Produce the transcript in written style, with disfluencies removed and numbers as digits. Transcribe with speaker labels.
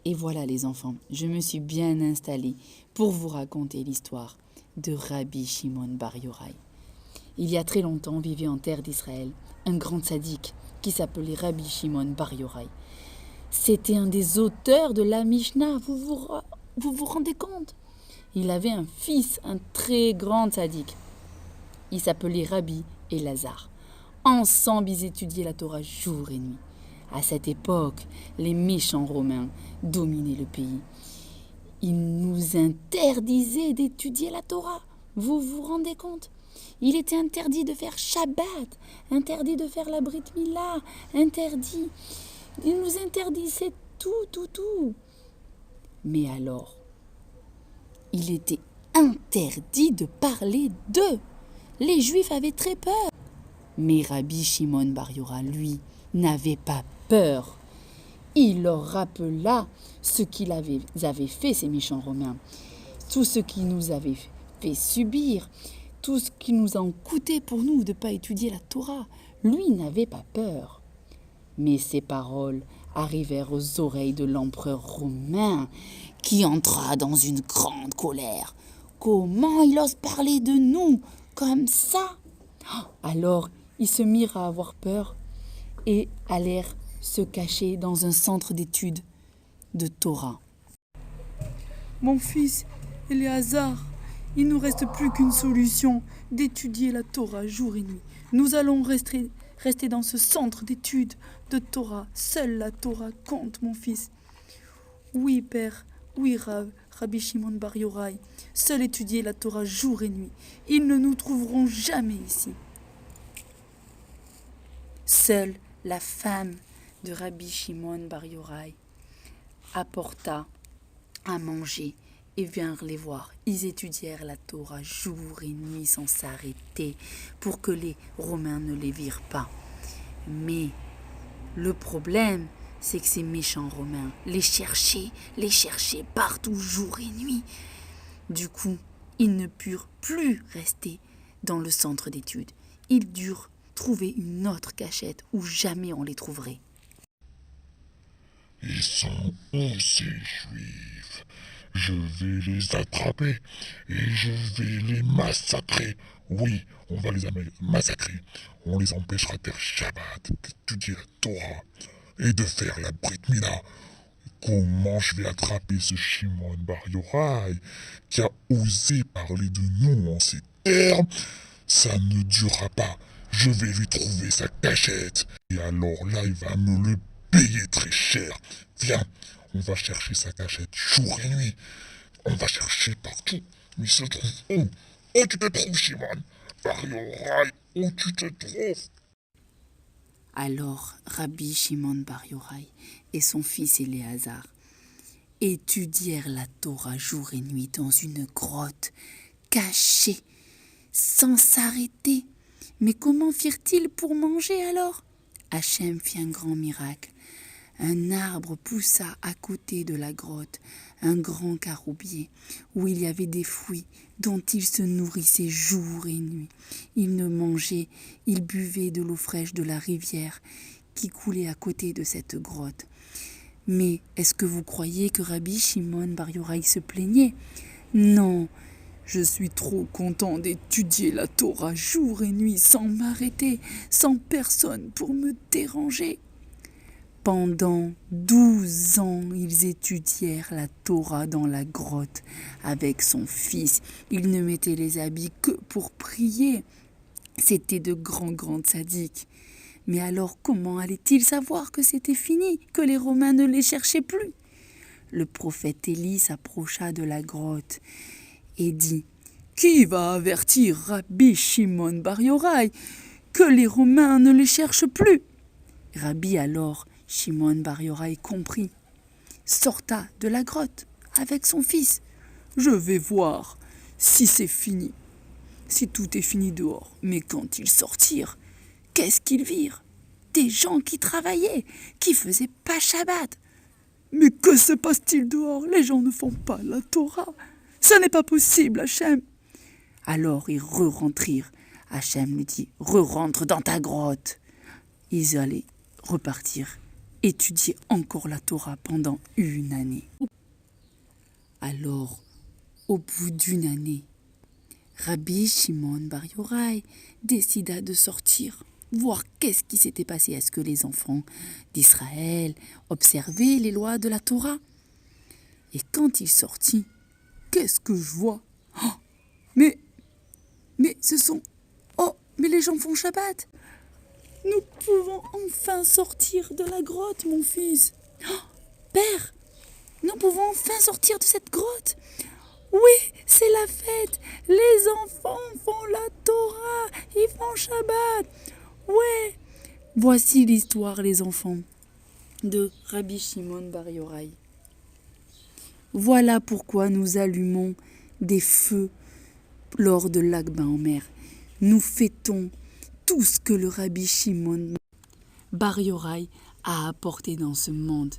Speaker 1: Et voilà les enfants, je me suis bien installée pour vous raconter l'histoire de Rabbi Shimon Bar Yochai. Il y a très longtemps vivait en terre d'Israël un grand sadique qui s'appelait Rabbi Shimon Bar Yochai. C'était un des auteurs de la Mishnah, vous rendez compte? Il avait un fils, un très grand sadique. Il s'appelait Rabbi Elazar. Ensemble, ils étudiaient la Torah jour et nuit. À cette époque, les méchants romains dominaient le pays. Ils nous interdisaient d'étudier la Torah. Vous vous rendez compte? Il était interdit de faire Shabbat, interdit de faire la Brit Mila, interdit. Il nous interdisait tout. Mais alors, il était interdit de parler d'eux. Les Juifs avaient très peur. Mais Rabbi Shimon Bar Yochai, lui, n'avait pas peur. Il leur rappela ce qu'ils avaient fait, ces méchants Romains. Tout ce qu'ils nous avaient fait subir, tout ce qui nous a coûté pour nous de ne pas étudier la Torah. Lui n'avait pas peur. Mais ces paroles arrivèrent aux oreilles de l'empereur romain, qui entra dans une grande colère. Comment il ose parler de nous comme ça? Alors, ils se mirent à avoir peur et allèrent se cacher dans un centre d'études de Torah.
Speaker 2: Mon fils, Éléazar, il ne nous reste plus qu'une solution, d'étudier la Torah jour et nuit. Nous allons rester dans ce centre d'études de Torah. Seule la Torah compte, mon fils. Oui, père, oui, Rabbi Shimon Bar Yochai. Seul étudier la Torah jour et nuit. Ils ne nous trouveront jamais ici. Seule la femme de Rabbi Shimon Bar Yochai apporta à manger et vinrent les voir. Ils étudièrent la Torah jour et nuit sans s'arrêter pour que les Romains ne les virent pas. Mais le problème, c'est que ces méchants Romains les cherchaient partout jour et nuit. Du coup, ils ne purent plus rester dans le centre d'études. Ils durent trouver une autre cachette où jamais on les trouverait.
Speaker 3: Ils sont où ces Juifs? Je vais les attraper et je vais les massacrer. Oui, on va les massacrer. On les empêchera de faire Shabbat, d'étudier la Torah et de faire la Brit Mila. Comment je vais attraper ce Shimon Bar Yochai qui a osé parler de nous en ces termes? Ça ne durera pas. Je vais lui trouver sa cachette. Et alors là, il va me le payer très cher. Viens, on va chercher sa cachette jour et nuit. On va chercher partout. Mais il se trouve où? Où tu te trouves, Shimon Bar Yochai? Où tu te trouves?
Speaker 1: Alors Rabbi Shimon Bar Yochai et son fils Éléazar étudièrent la Torah jour et nuit dans une grotte, cachée, sans s'arrêter. Mais comment firent-ils pour manger alors? Hachem fit un grand miracle. Un arbre poussa à côté de la grotte, un grand caroubier, où il y avait des fruits dont ils se nourrissaient jour et nuit. Ils ne mangeaient, ils buvaient de l'eau fraîche de la rivière qui coulait à côté de cette grotte. Mais est-ce que vous croyez que Rabbi Shimon Bar Yochai se plaignait? Non, je suis trop content d'étudier la Torah jour et nuit sans m'arrêter, sans personne pour me déranger. Pendant 12 ans, ils étudièrent la Torah dans la grotte avec son fils. Ils ne mettaient les habits que pour prier. C'étaient de grands sadiques. Mais alors comment allaient-ils savoir que c'était fini, que les Romains ne les cherchaient plus? Le prophète Élie s'approcha de la grotte et dit « Qui va avertir Rabbi Shimon Bar Yochai que les Romains ne les cherchent plus ?» Rabbi alors, Shimon Bar Yochai comprit, sorta de la grotte avec son fils. « Je vais voir si c'est fini, si tout est fini dehors. » Mais quand ils sortirent, qu'est-ce qu'ils virent? Des gens qui travaillaient, qui faisaient pas Shabbat. « Mais que se passe-t-il dehors? Les gens ne font pas la Torah. Ça n'est pas possible, Hachem. » Alors ils re-rentrèrent. Hachem lui dit « Re-rentre dans ta grotte. » Ils allaient repartir étudier encore la Torah pendant 1 année. Alors, au bout d'1 année, Rabbi Shimon Bar Yochai décida de sortir, voir qu'est-ce qui s'était passé. Est-ce que les enfants d'Israël observaient les lois de la Torah? Et quand il sortit, qu'est-ce que je vois? Oh, mais ce sont... Oh, mais les gens font Shabbat. Nous pouvons enfin sortir de la grotte, mon fils. Oh, Père, nous pouvons enfin sortir de cette grotte. Oui, c'est la fête. Les enfants font la Torah, ils font Shabbat. Ouais. Voici l'histoire, les enfants, de Rabbi Shimon Bar Yochai. Voilà pourquoi nous allumons des feux lors de Lag BaOmer. Nous fêtons tout ce que le Rabbi Shimon Bar Yochai a apporté dans ce monde.